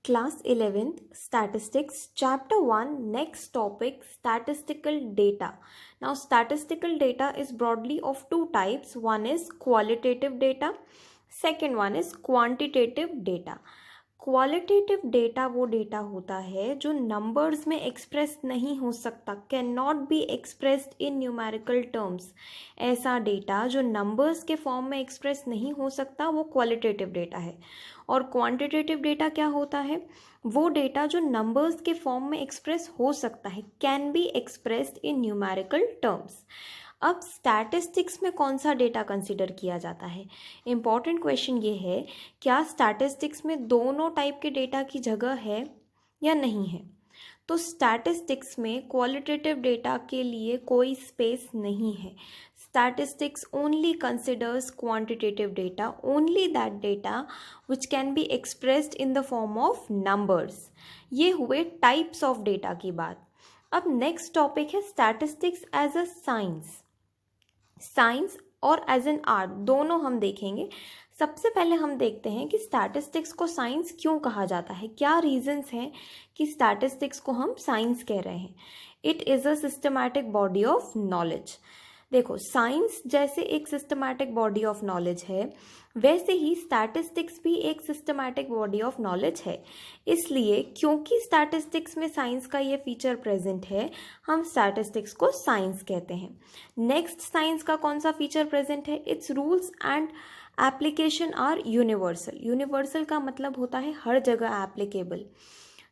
Class 11th Statistics Chapter 1 Next topic Statistical Data. Now statistical data is broadly of two types. One is qualitative data, second one is quantitative data. Qualitative data वो data होता है जो numbers में express नहीं हो सकता, can not be expressed in numerical terms. ऐसा data जो नंबर्स के फॉर्म में एक्सप्रेस नहीं हो सकता वो क्वालिटेटिव डेटा है। और क्वांटिटेटिव डेटा क्या होता है? वो डेटा जो नंबर्स के फॉर्म में एक्सप्रेस हो सकता है, can be expressed in numerical terms. अब स्टैटिस्टिक्स में कौन सा डेटा कंसिडर किया जाता है? इम्पॉर्टेंट क्वेश्चन ये है, क्या स्टैटिस्टिक्स में दोनों टाइप के डेटा की जगह है या नहीं है? तो स्टैटिस्टिक्स में क्वालिटेटिव डेटा के लिए कोई स्पेस नहीं है। Statistics only considers quantitative data, only that data which can be expressed in the form of numbers. ये हुए टाइप्स ऑफ डेटा की बात। अब नेक्स्ट टॉपिक है statistics as a science. Science और एज एन आर्ट दोनों हम देखेंगे। सबसे पहले हम देखते हैं कि स्टैटिस्टिक्स को साइंस क्यों कहा जाता है, क्या रीजंस हैं कि स्टैटिस्टिक्स को हम साइंस कह रहे हैं। It is a systematic body of knowledge. देखो, साइंस जैसे एक सिस्टमैटिक बॉडी ऑफ नॉलेज है, वैसे ही स्टैटिस्टिक्स भी एक सिस्टमैटिक बॉडी ऑफ नॉलेज है। इसलिए क्योंकि स्टैटिस्टिक्स में साइंस का ये फीचर प्रेजेंट है, हम स्टैटिस्टिक्स को साइंस कहते हैं। नेक्स्ट साइंस का कौन सा फीचर प्रेजेंट है? Its rules and application are universal. Universal का मतलब होता है हर जगह एप्लीकेबल।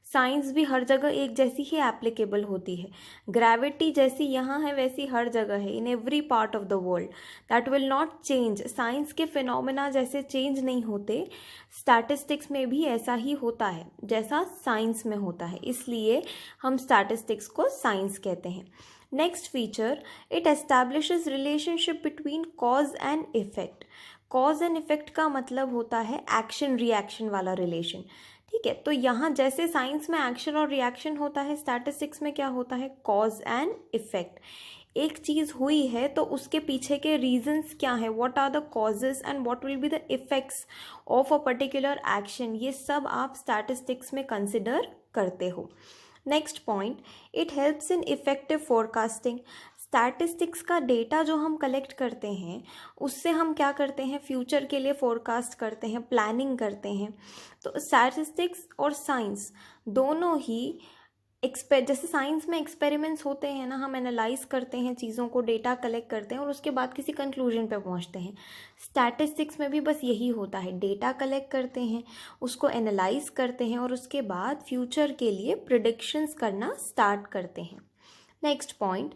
साइंस भी हर जगह एक जैसी ही एप्लीकेबल होती है। ग्रेविटी जैसी यहाँ है वैसी हर जगह है, in every part of the world, that will not change. Science के फिनोमेना जैसे चेंज नहीं होते, स्टैटिस्टिक्स में भी ऐसा ही होता है जैसा साइंस में होता है। इसलिए हम स्टैटिस्टिक्स को साइंस कहते हैं। Next feature, it establishes relationship between cause and effect. Cause and effect का मतलब होता है एक्शन रिएक्शन वाला रिलेशन। ठीक है, तो यहाँ जैसे साइंस में एक्शन और रिएक्शन होता है, स्टैटिस्टिक्स में क्या होता है? Cause and effect. एक चीज़ हुई है तो उसके पीछे के रीजंस क्या है, what are the causes and what will be the effects of a particular action, ये सब आप स्टैटिस्टिक्स में कंसिडर करते हो। Next point, it helps in effective forecasting. Statistics का डेटा जो हम कलेक्ट करते हैं उससे हम क्या करते हैं? फ्यूचर के लिए फोरकास्ट करते हैं, प्लानिंग करते हैं। तो स्टैटिस्टिक्स और साइंस दोनों ही जैसे साइंस में एक्सपेरिमेंट्स होते हैं ना, हम एनालाइज करते हैं चीज़ों को, डेटा कलेक्ट करते हैं और उसके बाद किसी कंक्लूजन पे पहुंचते हैं। स्टैटिस्टिक्स में भी बस यही होता है, डेटा कलेक्ट करते हैं, उसको एनालाइज करते हैं और उसके बाद फ्यूचर के लिए प्रिडिक्शंस करना स्टार्ट करते हैं। Next point,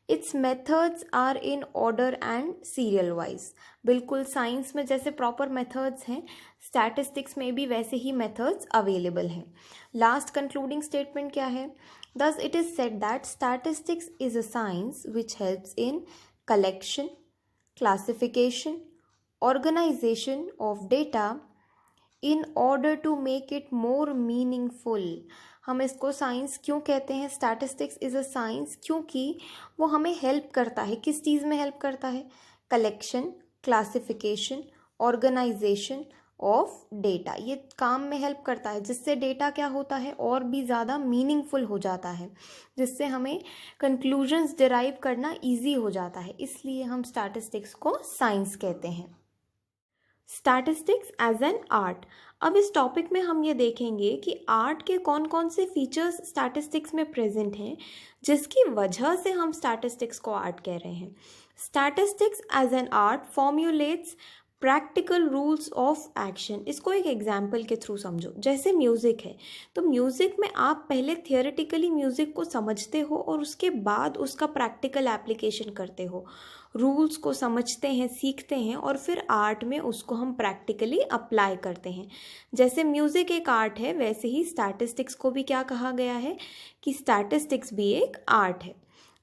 its methods are in order and serial wise. बिल्कुल साइंस में जैसे प्रॉपर मेथड्स हैं, स्टैटिस्टिक्स में भी वैसे ही मेथड्स अवेलेबल हैं। लास्ट कंक्लूडिंग स्टेटमेंट क्या है? Thus it is said that statistics is a science which helps in collection, classification, organization of data in order to make it more meaningful। हम इसको साइंस क्यों कहते हैं? स्टैटिस्टिक्स इज़ अ साइंस क्योंकि वो हमें हेल्प करता है। किस चीज़ में हेल्प करता है? Collection, classification, organisation of data, ये काम में हेल्प करता है, जिससे डेटा क्या होता है? और भी ज़्यादा मीनिंगफुल हो जाता है, जिससे हमें कंक्लूजन्स डिराइव करना ईजी हो जाता है। इसलिए हम स्टैटिस्टिक्स को साइंस कहते हैं। Statistics as an art. अब इस टॉपिक में हम ये देखेंगे कि आर्ट के कौन कौन से फीचर्स स्टैटिस्टिक्स में प्रेजेंट हैं जिसकी वजह से हम स्टैटिस्टिक्स को आर्ट कह रहे हैं। Statistics as an art formulates practical rules of action. इसको एक एग्जाम्पल के थ्रू समझो। जैसे म्यूज़िक है, तो म्यूज़िक में आप पहले थियोरेटिकली म्यूज़िक को समझते हो और उसके बाद उसका प्रैक्टिकल एप्लीकेशन करते हो, रूल्स को समझते हैं, सीखते हैं और फिर आर्ट में उसको हम प्रैक्टिकली अप्लाई करते हैं। जैसे म्यूज़िक एक आर्ट है, वैसे ही स्टैटिस्टिक्स को भी क्या कहा गया है कि स्टैटिस्टिक्स भी एक आर्ट है।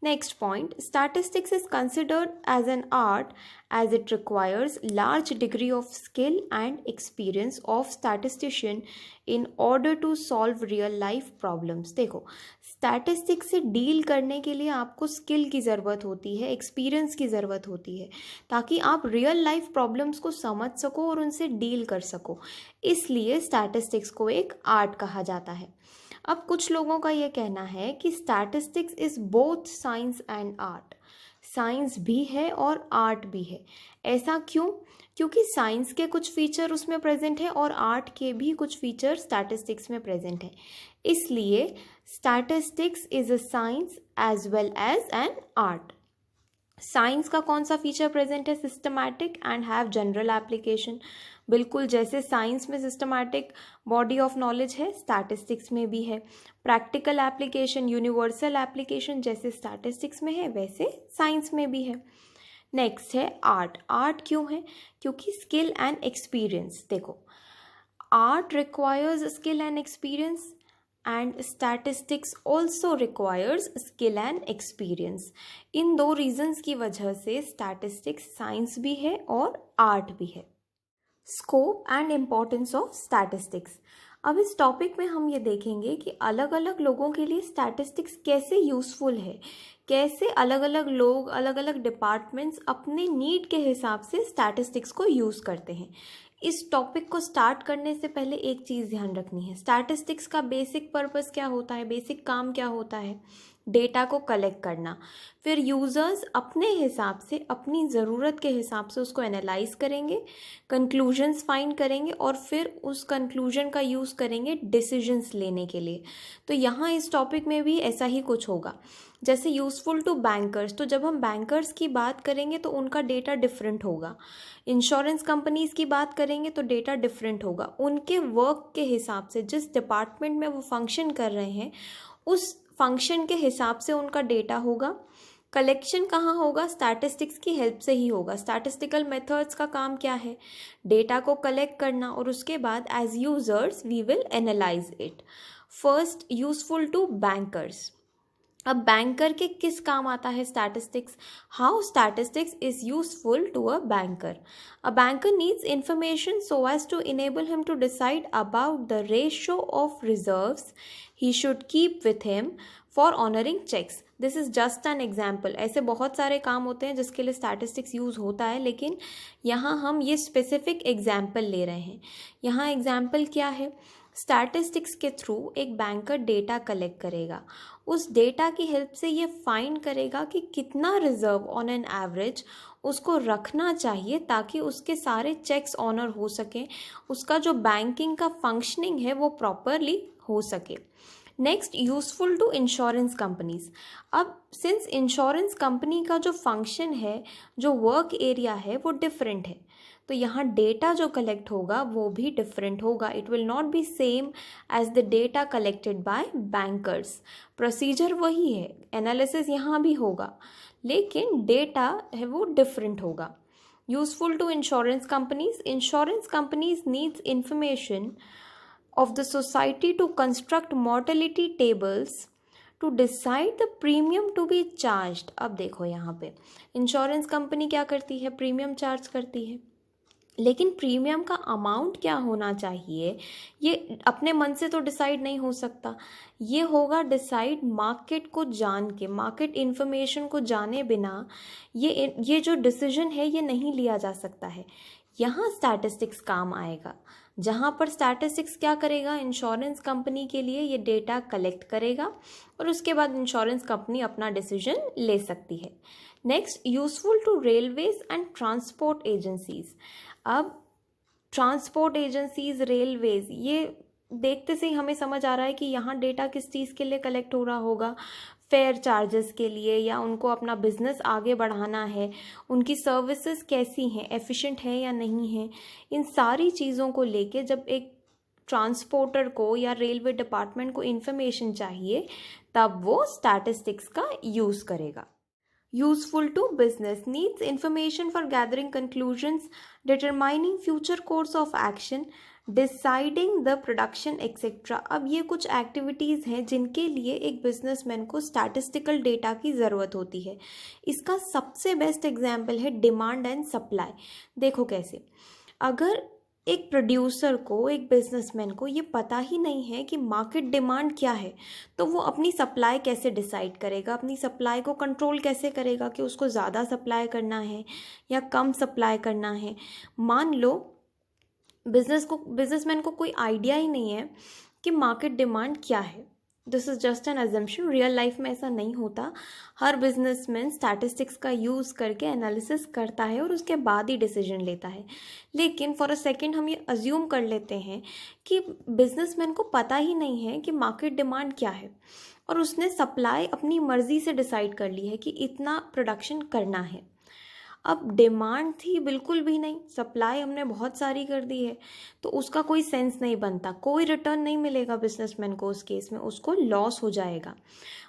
Next point, statistics is considered as an art as it requires large degree of skill and experience of statistician in order to solve real life problems. देखो, स्टैटिस्टिक्स से डील करने के लिए आपको स्किल की ज़रूरत होती है, एक्सपीरियंस की ज़रूरत होती है, ताकि आप रियल लाइफ प्रॉब्लम्स को समझ सको और उनसे डील कर सको। इसलिए स्टैटिस्टिक्स को एक आर्ट कहा जाता है। अब कुछ लोगों का ये कहना है कि statistics is both science and art, science भी है और आर्ट भी है। ऐसा क्यों? क्योंकि साइंस के कुछ फीचर उसमें प्रेजेंट है और आर्ट के भी कुछ फीचर स्टैटिस्टिक्स में प्रेजेंट है। इसलिए statistics is a science as well as an art. Science का कौन सा फीचर प्रेजेंट है? Systematic and have general application. बिल्कुल जैसे साइंस में सिस्टमैटिक बॉडी ऑफ नॉलेज है, स्टैटिस्टिक्स में भी है। प्रैक्टिकल एप्लीकेशन, यूनिवर्सल एप्लीकेशन जैसे स्टैटिस्टिक्स में है वैसे साइंस में भी है। नेक्स्ट है आर्ट। आर्ट क्यों है? क्योंकि स्किल एंड एक्सपीरियंस। देखो, art requires skill and experience and statistics also requires skill and experience। इन दो रीजंस की वजह से स्टैटिस्टिक्स साइंस भी है और आर्ट भी है। Scope and importance of statistics. अब इस टॉपिक में हम ये देखेंगे कि अलग अलग लोगों के लिए स्टैटिस्टिक्स कैसे यूज़फुल है, कैसे अलग अलग लोग, अलग अलग डिपार्टमेंट्स अपने नीड के हिसाब से स्टैटिस्टिक्स को यूज़ करते हैं। इस टॉपिक को स्टार्ट करने से पहले एक चीज़ ध्यान रखनी है, स्टैटिस्टिक्स का बेसिक पर्पस क्या होता है, बेसिक काम क्या होता है? डेटा को कलेक्ट करना। फिर यूज़र्स अपने हिसाब से, अपनी ज़रूरत के हिसाब से उसको एनालाइज करेंगे, कंक्लूजन्स फाइंड करेंगे और फिर उस कंक्लूजन का यूज़ करेंगे डिसीजंस लेने के लिए। तो यहाँ इस टॉपिक में भी ऐसा ही कुछ होगा। जैसे यूज़फुल टू बैंकर्स, तो जब हम बैंकर्स की बात करेंगे तो उनका डेटा डिफरेंट होगा। इंश्योरेंस कंपनीज़ की बात करेंगे तो डेटा डिफरेंट होगा। उनके वर्क के हिसाब से, जिस डिपार्टमेंट में वो फंक्शन कर रहे हैं उस फंक्शन के हिसाब से उनका डेटा होगा। कलेक्शन कहाँ होगा? स्टैटिस्टिक्स की हेल्प से ही होगा। स्टैटिस्टिकल मेथड्स का काम क्या है? डेटा को कलेक्ट करना और उसके बाद as users we will analyse it. First, useful to bankers. अब बैंकर के किस काम आता है statistics? How statistics is useful to a banker. A banker needs information so as to enable him to decide about the ratio of reserves he should keep with him for honouring cheques. This is just an example. ऐसे बहुत सारे काम होते हैं जिसके लिए statistics use होता है, लेकिन यहाँ हम ये स्पेसिफिक एग्जाम्पल ले रहे हैं। यहाँ एग्जाम्पल क्या है? स्टैटिस्टिक्स के थ्रू एक बैंकर डेटा कलेक्ट करेगा। उस डेटा की हेल्प से ये फाइंड करेगा कि कितना रिजर्व ऑन एन एवरेज उसको रखना चाहिए ताकि उसके सारे चेक्स ऑनर हो सकें, उसका जो बैंकिंग का फंक्शनिंग है वो प्रॉपरली हो सके। Next, useful to insurance companies. अब सिंस इंश्योरेंस कंपनी का जो फंक्शन है, जो वर्क एरिया है वो डिफरेंट है, तो यहाँ डेटा जो कलेक्ट होगा वो भी डिफरेंट होगा। It will not be same as the data collected by bankers. Procedure वही है, एनालिसिस यहाँ भी होगा, लेकिन डेटा है वो डिफरेंट होगा। Useful to insurance companies. Insurance companies needs information of the society to construct mortality tables to decide the premium to be charged। अब देखो यहाँ पे इंश्योरेंस कंपनी क्या करती है? प्रीमियम चार्ज करती है, लेकिन प्रीमियम का अमाउंट क्या होना चाहिए ये अपने मन से तो डिसाइड नहीं हो सकता। ये होगा डिसाइड मार्केट को जान के, मार्केट इन्फॉर्मेशन को जाने बिना ये जो डिसीजन है ये नहीं लिया जा सकता है। यहाँ स्टैटिस्टिक्स काम आएगा, जहाँ पर स्टैटिस्टिक्स क्या करेगा? इंश्योरेंस कंपनी के लिए ये डेटा कलेक्ट करेगा और उसके बाद इंश्योरेंस कंपनी अपना डिसीजन ले सकती है। Next, useful to railways and transport agencies. अब ट्रांसपोर्ट एजेंसीज, रेलवेज, ये देखते से ही हमें समझ आ रहा है कि यहाँ डेटा किस चीज़ के लिए कलेक्ट हो रहा होगा? फेयर चार्जेस के लिए, या उनको अपना बिजनेस आगे बढ़ाना है, उनकी सर्विसेज कैसी हैं, एफिशिएंट है या नहीं है। इन सारी चीज़ों को लेके जब एक ट्रांसपोर्टर को या रेलवे डिपार्टमेंट को इन्फॉर्मेशन चाहिए तब वो स्टैटिस्टिक्स का यूज़ करेगा। Useful to business needs information for gathering conclusions, determining future course of action, deciding the production etcetera. अब ये कुछ एक्टिविटीज़ हैं जिनके लिए एक बिजनेसमैन को स्टैटिस्टिकल डेटा की ज़रूरत होती है। इसका सबसे बेस्ट एग्जाम्पल है डिमांड एंड सप्लाई। देखो कैसे, अगर एक प्रोड्यूसर को, एक बिजनेसमैन को ये पता ही नहीं है कि मार्केट डिमांड क्या है, तो वो अपनी सप्लाई कैसे डिसाइड करेगा, अपनी सप्लाई को कंट्रोल कैसे करेगा कि उसको ज़्यादा सप्लाई करना है या कम सप्लाई करना है। मान लो बिजनेसमैन को कोई आइडिया ही नहीं है कि मार्केट डिमांड क्या है। This is just an assumption, real life में ऐसा नहीं होता। हर बिजनेसमैन स्टैटिस्टिक्स का यूज़ करके एनालिसिस करता है और उसके बाद ही डिसीजन लेता है। लेकिन फॉर अ सेकेंड हम ये अज्यूम कर लेते हैं कि बिजनेसमैन को पता ही नहीं है कि मार्केट डिमांड क्या है और उसने सप्लाई अपनी मर्जी से डिसाइड कर ली है कि इतना प्रोडक्शन करना है। अब डिमांड थी बिल्कुल भी नहीं, सप्लाई हमने बहुत सारी कर दी है, तो उसका कोई सेंस नहीं बनता, कोई रिटर्न नहीं मिलेगा बिजनेसमैन को, उस केस में उसको लॉस हो जाएगा।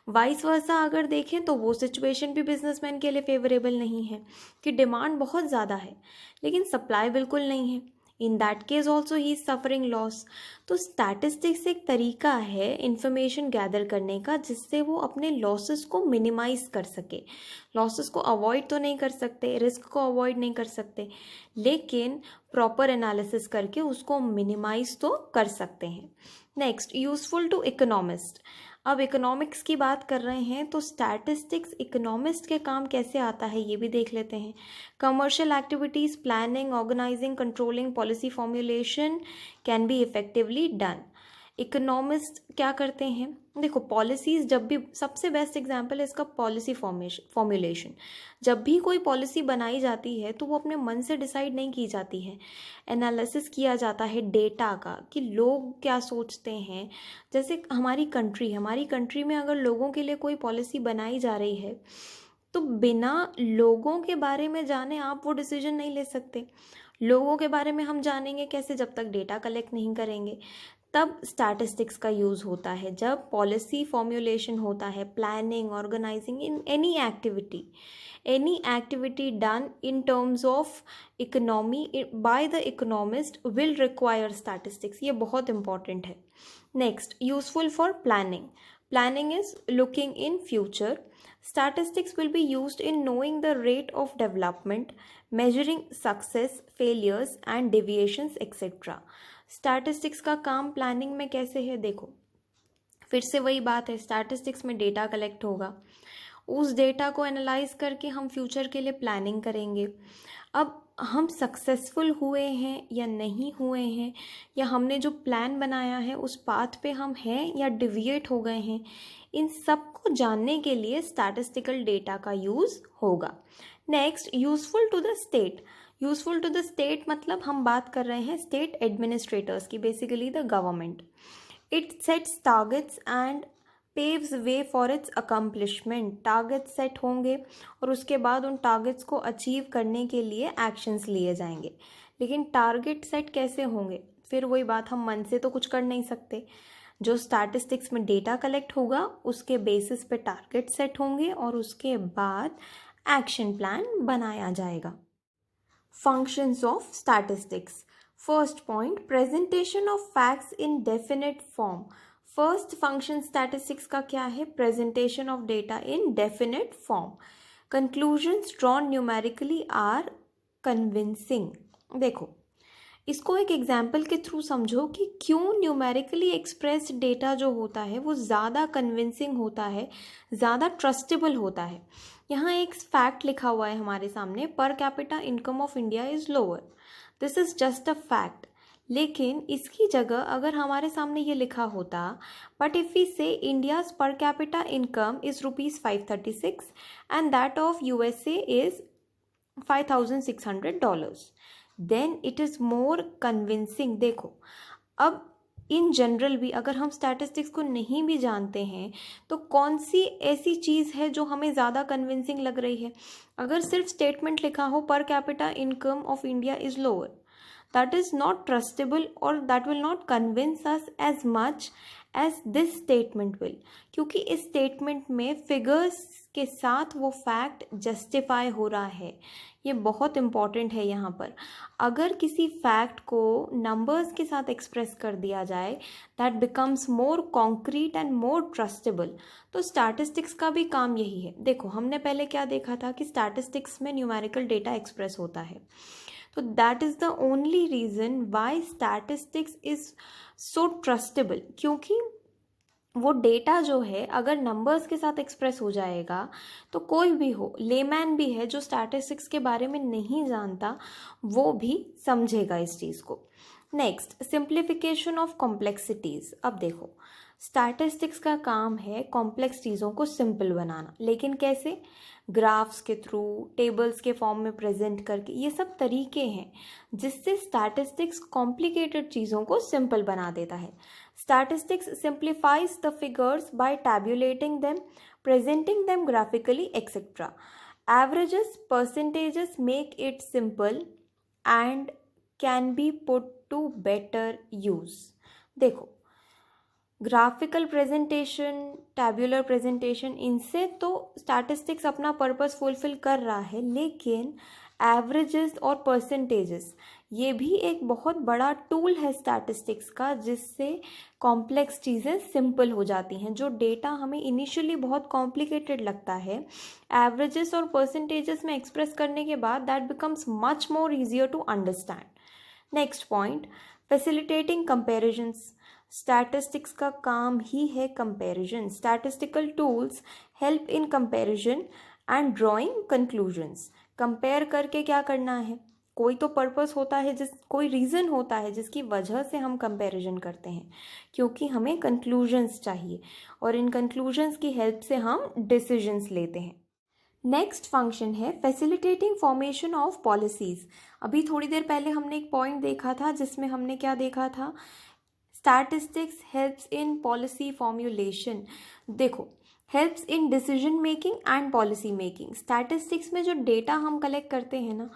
वाइस वर्सा अगर देखें तो वो सिचुएशन भी बिजनेसमैन के लिए फेवरेबल नहीं है कि डिमांड बहुत ज़्यादा है लेकिन सप्लाई बिल्कुल नहीं है। In that case also he is suffering loss. तो स्टैटिस्टिक्स एक तरीका है इंफॉर्मेशन गैदर करने का जिससे वो अपने लॉसेस को मिनिमाइज कर सके। लॉसेस को अवॉइड तो नहीं कर सकते, रिस्क को अवॉइड नहीं कर सकते, लेकिन प्रॉपर एनालिसिस करके उसको मिनिमाइज तो कर सकते हैं। Next, useful to economist. अब इकोनॉमिक्स की बात कर रहे हैं तो स्टैटिस्टिक्स इकोनॉमिस्ट के काम कैसे आता है ये भी देख लेते हैं। Commercial activities, planning, organising, controlling, policy formulation can be effectively done. Economist क्या करते हैं, देखो पॉलिसीज़ जब भी, सबसे बेस्ट एग्जांपल है इसका पॉलिसी फॉर्मुलेशन। जब भी कोई पॉलिसी बनाई जाती है तो वो अपने मन से डिसाइड नहीं की जाती है, एनालिसिस किया जाता है डेटा का कि लोग क्या सोचते हैं। जैसे हमारी कंट्री में अगर लोगों के लिए कोई पॉलिसी बनाई जा रही है तो बिना लोगों के बारे में जाने आप वो डिसीजन नहीं ले सकते। लोगों के बारे में हम जानेंगे कैसे, जब तक डेटा कलेक्ट नहीं करेंगे। तब स्टैटिस्टिक्स का यूज़ होता है, जब पॉलिसी फॉर्मुलेशन होता है, planning, organising, in any activity done in terms of economy by the economist will require statistics. ये बहुत इंपॉर्टेंट है। Next, useful for planning is looking in future. Statistics will be used in knowing the rate of development, measuring success, failures and deviations etc. Statistics का काम planning में कैसे है, देखो फिर से वही बात है, स्टैटिस्टिक्स में डेटा कलेक्ट होगा, उस डेटा को एनालाइज करके हम फ्यूचर के लिए प्लानिंग करेंगे। अब हम सक्सेसफुल हुए हैं या नहीं हुए हैं, या हमने जो प्लान बनाया है उस पाथ पे हम हैं या डिविएट हो गए हैं, इन सब को जानने के लिए स्टैटिस्टिकल डेटा का यूज़ होगा। Next, useful to the state मतलब हम बात कर रहे हैं स्टेट एडमिनिस्ट्रेटर्स की, basically the government. It sets targets and paves way for its accomplishment. Targets set होंगे और उसके बाद उन टारगेट्स को अचीव करने के लिए एक्शंस लिए जाएंगे। लेकिन टारगेट सेट कैसे होंगे, फिर वही बात, हम मन से तो कुछ कर नहीं सकते। जो स्टैटिस्टिक्स में डेटा कलेक्ट होगा उसके बेसिस पे टारगेट सेट होंगे और उसके बाद एक्शन प्लान बनाया जाएगा। Functions of statistics. First point, presentation of facts in definite form. First function statistics का क्या है, presentation of data in definite form. Conclusions drawn numerically are convincing. देखो इसको एक एग्जाम्पल के थ्रू समझो कि क्यों न्यूमेरिकली एक्सप्रेस्ड डेटा जो होता है वो ज़्यादा कन्विंसिंग होता है, ज़्यादा ट्रस्टेबल होता है। यहाँ एक फैक्ट लिखा हुआ है हमारे सामने, per capita income of India is lower. This is just a fact. लेकिन इसकी जगह अगर हमारे सामने ये लिखा होता, but if we say India's per capita income is ₹536 and that of USA is $5,600, then it is more convincing. देखो अब इन जनरल भी अगर हम स्टैटिस्टिक्स को नहीं भी जानते हैं तो कौन सी ऐसी चीज़ है जो हमें ज़्यादा कन्विंसिंग लग रही है। अगर सिर्फ स्टेटमेंट लिखा हो पर capita income of India is lower, that is not trustable or that will not convince us as much as this statement will, क्योंकि इस स्टेटमेंट में फिगर्स के साथ वो फैक्ट जस्टिफाई हो रहा है ये बहुत इम्पॉर्टेंट है यहाँ पर। अगर किसी फैक्ट को नंबर्स के साथ एक्सप्रेस कर दिया जाए that becomes more concrete and more trustable. तो स्टैटिस्टिक्स का भी काम यही है। देखो हमने पहले क्या देखा था कि स्टैटिस्टिक्स में न्यूमेरिकल डेटा एक्सप्रेस होता है, तो that is the only reason why statistics is so trustable, क्योंकि वो डेटा जो है अगर नंबर्स के साथ एक्सप्रेस हो जाएगा तो कोई भी हो, लेमैन भी है जो स्टैटिस्टिक्स के बारे में नहीं जानता, वो भी समझेगा इस चीज़ को। Next, simplification of complexities. अब देखो स्टैटिस्टिक्स का काम है कॉम्प्लेक्स चीज़ों को सिंपल बनाना, लेकिन कैसे? ग्राफ्स के थ्रू, टेबल्स के फॉर्म में प्रेजेंट करके, ये सब तरीके हैं जिससे स्टैटिस्टिक्स कॉम्प्लिकेटेड चीज़ों को सिंपल बना देता है। Statistics simplifies the figures by tabulating them, presenting them graphically, etc. Averages, percentages make it simple and can be put to better use. देखो ग्राफिकल प्रेजेंटेशन, टैब्यूलर प्रेजेंटेशन, इनसे तो स्टैटिस्टिक्स अपना purpose fulfil कर रहा है, लेकिन एवरेजेस और percentages ये भी एक बहुत बड़ा टूल है स्टैटिस्टिक्स का, जिससे कॉम्प्लेक्स चीज़ें सिंपल हो जाती हैं। जो डेटा हमें इनिशियली बहुत कॉम्प्लिकेटेड लगता है, एवरेजेस और परसेंटेजेस में एक्सप्रेस करने के बाद that becomes much more easier to understand. Next point, facilitating comparisons. Statistics का काम ही है comparison. Statistical tools help in comparison and drawing conclusions. Compare करके क्या करना है? कोई तो पर्पस होता है, कोई रीज़न होता है जिसकी वजह से हम कंपैरिजन करते हैं, क्योंकि हमें कंक्लूजन्स चाहिए और इन कंक्लूजन्स की हेल्प से हम डिसीजंस लेते हैं। नेक्स्ट फंक्शन है फैसिलिटेटिंग फॉर्मेशन ऑफ पॉलिसीज़। अभी थोड़ी देर पहले हमने एक पॉइंट देखा था जिसमें हमने क्या देखा था, statistics helps in policy formulation. देखो helps in decision making and policy making. Statistics में जो डेटा हम कलेक्ट करते हैं ना,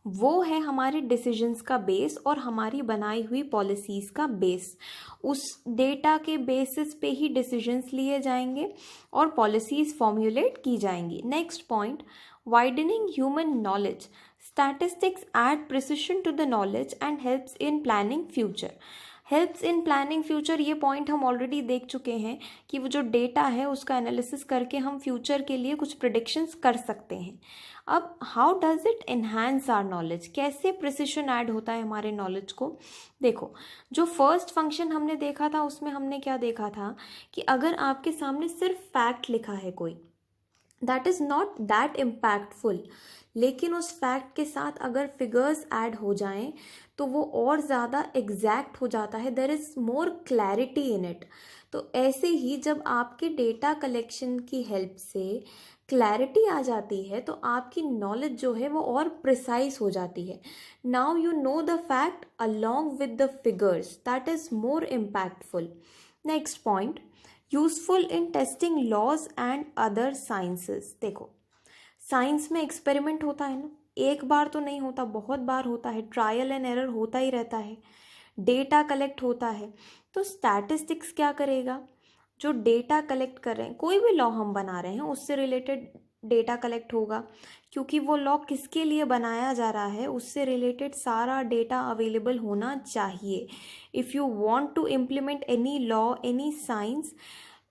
वो है हमारे डिसीजंस का बेस और हमारी बनाई हुई पॉलिसीज़ का बेस। उस डेटा के बेसिस पे ही डिसीजंस लिए जाएंगे और पॉलिसीज़ फॉर्मुलेट की जाएंगी। Next point, widening human knowledge. Statistics add precision to the knowledge and helps in planning future. Helps in planning future, ये पॉइंट हम ऑलरेडी देख चुके हैं कि वो जो डेटा है उसका एनालिसिस करके हम फ्यूचर के लिए कुछ प्रिडिक्शंस कर सकते हैं। अब how does it enhance our knowledge, कैसे प्रिसिशन ऐड होता है हमारे नॉलेज को? देखो जो फर्स्ट फंक्शन हमने देखा था उसमें हमने क्या देखा था कि अगर आपके सामने सिर्फ फैक्ट लिखा है कोई, that is not that impactful, लेकिन उस फैक्ट के साथ अगर फिगर्स ऐड हो जाएं तो वो और ज़्यादा एग्जैक्ट हो जाता है, there is more clarity in it. तो ऐसे ही जब आपके डेटा कलेक्शन की हेल्प से क्लैरिटी आ जाती है तो आपकी नॉलेज जो है वो और प्रिसाइज हो जाती है। Now you know the fact along with the figures, that is more impactful. Next point, useful in testing laws and other sciences. देखो साइंस में एक्सपेरिमेंट होता है ना, एक बार तो नहीं होता, बहुत बार होता है, ट्रायल एंड एरर होता ही रहता है, डेटा कलेक्ट होता है। तो स्टैटिस्टिक्स क्या करेगा, जो डेटा कलेक्ट कर रहे हैं, कोई भी लॉ हम बना रहे हैं उससे रिलेटेड डेटा कलेक्ट होगा, क्योंकि वो लॉ किसके लिए बनाया जा रहा है उससे रिलेटेड सारा डेटा अवेलेबल होना चाहिए। If you want to implement any law, any science,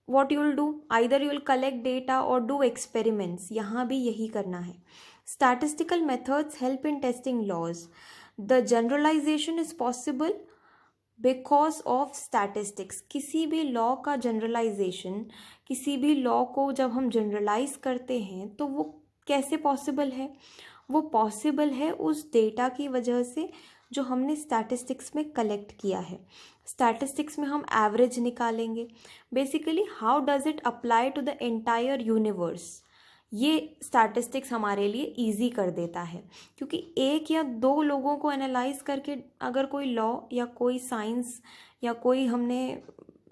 what you will do, either you will collect data or do experiments। यहाँ भी यही करना है। Statistical methods help in testing laws. The generalization is possible because of statistics। किसी भी law का generalisation, किसी भी लॉ को जब हम जनरलाइज करते हैं तो वो कैसे पॉसिबल है? वो पॉसिबल है उस डेटा की वजह से जो हमने स्टैटिस्टिक्स में कलेक्ट किया है। स्टैटिस्टिक्स में हम एवरेज निकालेंगे। Basically how does it apply to the entire universe, ये स्टैटिस्टिक्स हमारे लिए इजी कर देता है, क्योंकि एक या दो लोगों को एनालाइज करके अगर कोई लॉ या कोई साइंस या कोई हमने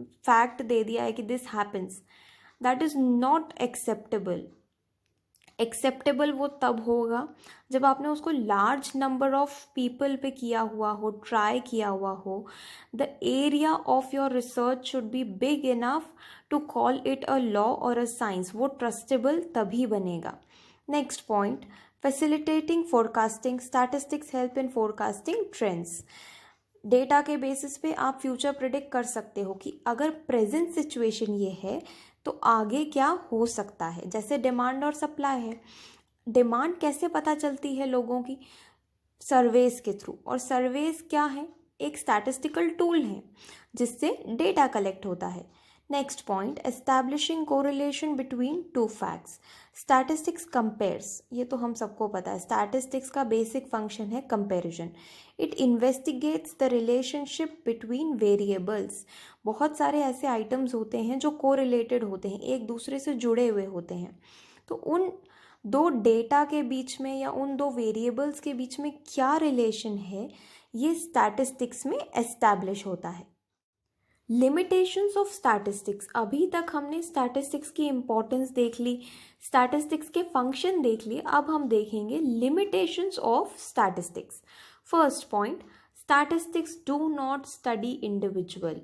फैक्ट दे दिया है कि this happens, that is not acceptable. Acceptable वो तब होगा जब आपने उसको लार्ज नंबर ऑफ पीपल पे किया हुआ हो, ट्राई किया हुआ हो। The area of your research should be big enough to call it a law or a science. वो ट्रस्टेबल तभी बनेगा। Next point, facilitating forecasting, statistics help in forecasting trends. Data के बेसिस पे आप फ्यूचर प्रिडिक्ट कर सकते हो कि अगर प्रेजेंट सिचुएशन ये है तो आगे क्या हो सकता है। जैसे डिमांड और सप्लाई है, डिमांड कैसे पता चलती है लोगों की, सर्वेस के थ्रू, और सर्वेस क्या है, एक स्टैटिस्टिकल टूल है जिससे डेटा कलेक्ट होता है। Next point, establishing correlation between two facts, statistics compares, ये तो हम सबको पता है, स्टैटिस्टिक्स का बेसिक फंक्शन है comparison. It investigates the relationship between variables, बहुत सारे ऐसे आइटम्स होते हैं जो कोरिलेटेड होते हैं, एक दूसरे से जुड़े हुए होते हैं, तो उन दो डेटा के बीच में या उन दो वेरिएबल्स के बीच में क्या रिलेशन है, ये स्टैटिस्टिक्स में एस्टैब्लिश होता है। लिमिटेशंस ऑफ स्टैटिस्टिक्स, अभी तक हमने स्टैटिस्टिक्स की इम्पोर्टेंस देख ली, स्टैटिस्टिक्स के फंक्शन देख लिए, अब हम देखेंगे limitations of statistics. First point, statistics do not study individual,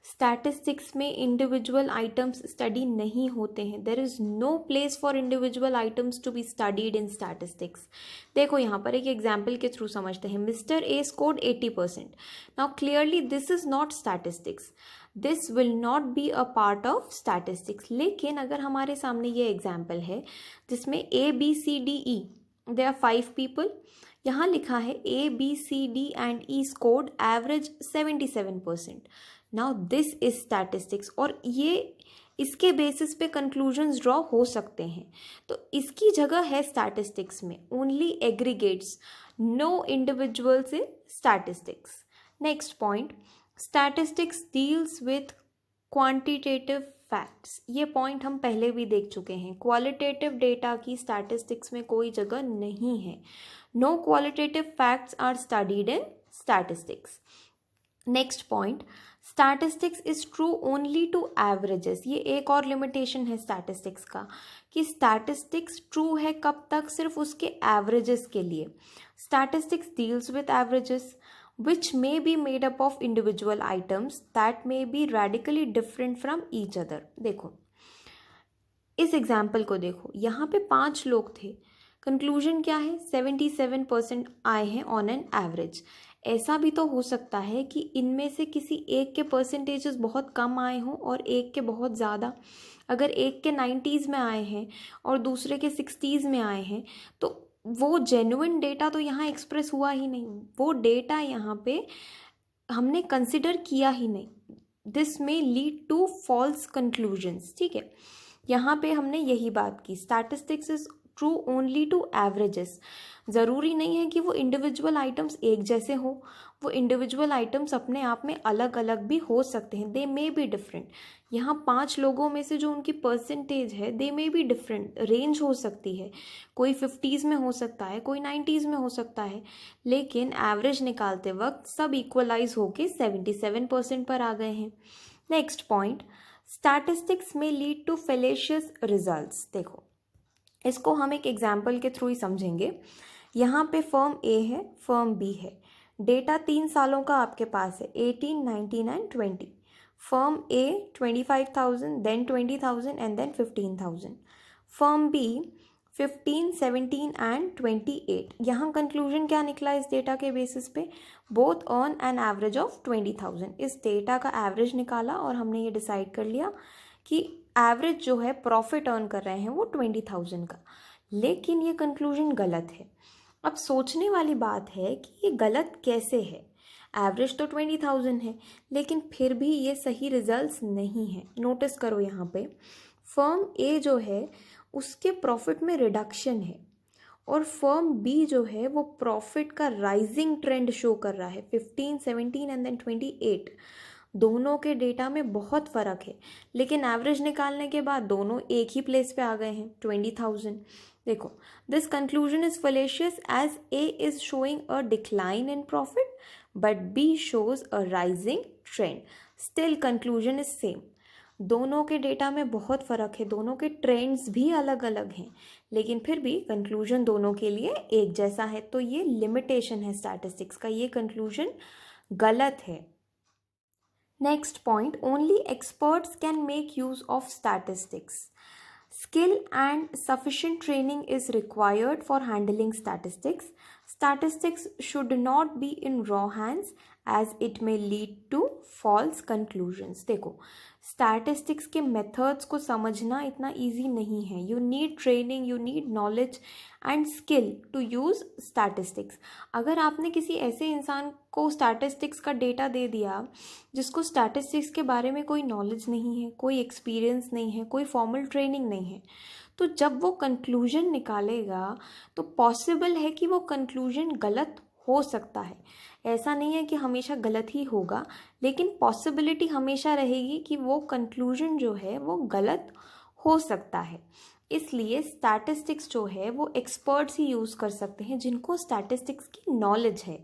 statistics में इंडिविजुअल आइटम्स स्टडी नहीं होते हैं, there is no place for individual items to be studied in statistics. देखो यहाँ पर एक एग्जाम्पल के थ्रू समझते हैं, mister A scored 80%, now clearly this is not statistics, this will not be a part of statistics. लेकिन अगर हमारे सामने ये एग्जाम्पल है जिसमें ए B C D E, they are 5 people, यहाँ लिखा है A B C D and E scored average 77%, now this is statistics, और ये इसके बेसिस पे कंक्लूजन्स ड्रॉ हो सकते हैं, तो इसकी जगह है स्टैटिस्टिक्स में only aggregates, no individuals in statistics. Next point, statistics deals with quantitative facts, ये पॉइंट हम पहले भी देख चुके हैं, क्वालिटेटिव डेटा की स्टैटिस्टिक्स में कोई जगह नहीं है, no qualitative facts are studied in statistics. Next point, statistics is true only to averages, ये एक और लिमिटेशन है स्टैटिस्टिक्स का कि स्टैटिस्टिक्स ट्रू है कब तक, सिर्फ उसके एवरेजेस के लिए। Statistics deals with averages which may be made up of individual items that may be radically different from each other। देखो इस एग्जाम्पल को देखो, यहाँ पे 5 लोग थे, कंक्लूजन क्या है, 77% आए हैं ऑन एन एवरेज। ऐसा भी तो हो सकता है कि इनमें से किसी एक के परसेंटेजेस बहुत कम आए हों और एक के बहुत ज़्यादा, अगर एक के 90s में आए हैं और दूसरे के 60s में आए हैं तो वो जेन्युइन डेटा तो यहाँ एक्सप्रेस हुआ ही नहीं, वो डेटा यहाँ पे हमने कंसिडर किया ही नहीं, दिस में लीड टू फॉल्स कंक्लूजन्स। ठीक है, यहाँ पे हमने यही बात की, statistics is true only to averages, ज़रूरी नहीं है कि वो इंडिविजुअल आइटम्स एक जैसे हो, वो इंडिविजुअल आइटम्स अपने आप में अलग अलग भी हो सकते हैं, दे मे बी डिफरेंट। यहाँ 5 लोगों में से जो उनकी परसेंटेज है दे मे बी डिफरेंट, रेंज हो सकती है, कोई 50s में हो सकता है, कोई 90s में हो सकता है, लेकिन एवरेज निकालते वक्त सब इक्वलाइज होके 77% पर आ गए हैं। नेक्स्ट पॉइंट, स्टैटिस्टिक्स में लीड टू फेलेशियस रिजल्ट्स। देखो इसको हम एक एग्जाम्पल के थ्रू ही समझेंगे। यहाँ पे फर्म ए है, फर्म बी है, डेटा 3 सालों का आपके पास है, 18, 19 and 20। Firm A 25,000, then 20,000 and then 15,000। Firm B 15, 17 and 28। यहाँ कंक्लूजन क्या निकला इस डेटा के बेसिस पे, both earn an average of 20,000। इस डेटा का एवरेज निकाला और हमने ये डिसाइड कर लिया कि एवरेज जो है प्रॉफिट अर्न कर रहे हैं वो 20,000 का, लेकिन ये कंक्लूजन गलत है। अब सोचने वाली बात है कि ये गलत कैसे है, एवरेज तो 20,000 है लेकिन फिर भी ये सही रिजल्ट्स नहीं है। नोटिस करो यहाँ पे फर्म ए जो है उसके प्रॉफिट में रिडक्शन है और फर्म बी जो है वो प्रॉफिट का राइजिंग ट्रेंड शो कर रहा है, 15, 17 एंड देन 28। दोनों के डेटा में बहुत फ़र्क है, लेकिन एवरेज निकालने के बाद दोनों एक ही प्लेस पे आ गए हैं, 20,000। देखो this conclusion is fallacious as A is showing a decline in profit but B shows a rising trend, still conclusion is same. दोनों के डेटा में बहुत फ़र्क है, दोनों के ट्रेंड्स भी अलग अलग हैं, लेकिन फिर भी कंक्लूजन दोनों के लिए एक जैसा है, तो ये लिमिटेशन है स्टैटिस्टिक्स का, ये कंक्लूजन गलत है। Next point, only experts can make use of statistics. Skill and sufficient training is required for handling statistics. Statistics should not be in raw hands as it may lead to false conclusions. देखो, statistics के methods को समझना इतना easy नहीं है. You need training, you need knowledge and skill to use statistics. अगर आपने किसी ऐसे इंसान को स्टैटिस्टिक्स का डेटा दे दिया जिसको स्टैटिस्टिक्स के बारे में कोई नॉलेज नहीं है, कोई एक्सपीरियंस नहीं है, कोई फॉर्मल ट्रेनिंग नहीं है, तो जब वो कंक्लूजन निकालेगा तो पॉसिबल है कि वो कंक्लूजन गलत हो सकता है. ऐसा नहीं है कि हमेशा गलत ही होगा, लेकिन पॉसिबिलिटी हमेशा रहेगी कि वो कंक्लूजन जो है वो गलत हो सकता है. इसलिए स्टैटिस्टिक्स जो है वो एक्सपर्ट्स ही यूज़ कर सकते हैं जिनको स्टैटिस्टिक्स की नॉलेज है.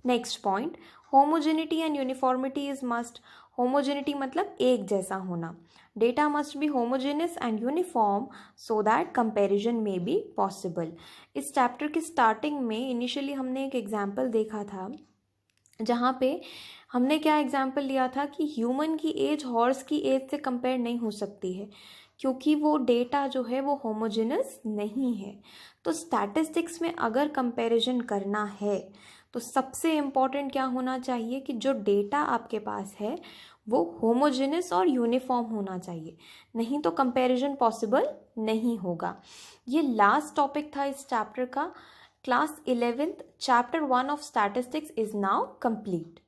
Next point, homogeneity and uniformity is must. Homogeneity मतलब एक जैसा होना. Data must be homogeneous and uniform so that comparison में बी पॉसिबल. इस चैप्टर की स्टार्टिंग में इनिशियली हमने एक एग्जाम्पल देखा था जहाँ पे हमने क्या एग्जाम्पल लिया था कि ह्यूमन की एज हॉर्स की एज से कंपेयर नहीं हो सकती है क्योंकि वो डेटा जो है वो होमोजेनस नहीं है. तो स्टैटिस्टिक्स में अगर कंपैरिजन करना है तो सबसे इम्पॉर्टेंट क्या होना चाहिए कि जो डेटा आपके पास है वो होमोजेनस और यूनिफॉर्म होना चाहिए, नहीं तो कंपैरिजन पॉसिबल नहीं होगा. ये लास्ट टॉपिक था इस चैप्टर का. Class 11th chapter 1 of statistics is now complete.